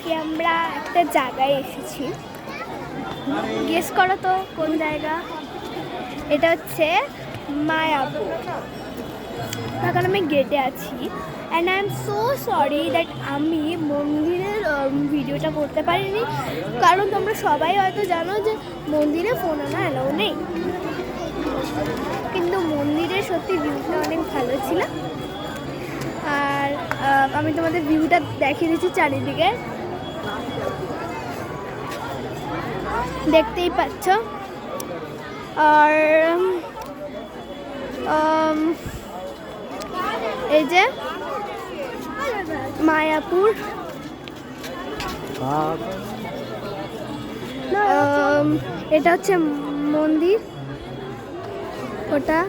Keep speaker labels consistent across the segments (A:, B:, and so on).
A: আজকে আমরা একটা জায়গায় এসেছি। গেস করো তো কোন জায়গা? এটা হচ্ছে মায়াপুর। এখন আমি গেটে আছি and I am so sorry that আমি মন্দিরের ভিডিওটা করতে পারিনি, কারণ তোমরা সবাই হয়তো জানো যে মন্দিরে ফোন আনা অ্যালাউ নেই। কিন্তু মন্দিরে সত্যি ভিউটা অনেক ভালো ছিল। আর আমি তোমাদের ভিউটা দেখিয়ে দিচ্ছি চারিদিকে, দেখতেই পাচ্ছ। আর এই যে মায়াপুর, এটা হচ্ছে মন্দির ওটা,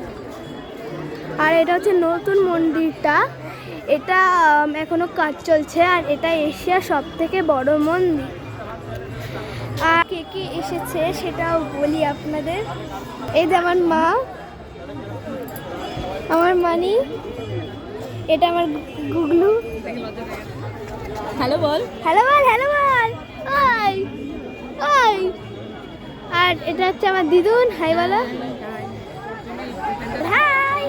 A: আর এটা হচ্ছে নতুন মন্দিরটা। এটা এখনো কাজ চলছে, আর এটা এশিয়ার সব থেকে বড় মন্দির। আর কে কে এসেছে সেটাও বলি আপনাদের। এই যে আমার মা, আমার মানি, এটা আমার গুগলু।
B: হ্যালো বল,
A: হ্যালো বল, হ্যালো বল, ওই ওই। আর এটা হচ্ছে আমার দিদুন, হাই বলো। হাই।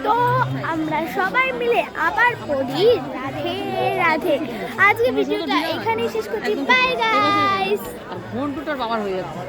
A: তো আমরা সবাই মিলে আবার পড়ি রাধে রাধে। আজকে ভিডিওটা এখানেই শেষ করছি। Bye guys.
B: ফোন টুটার বাবার হয়ে যাচ্ছে।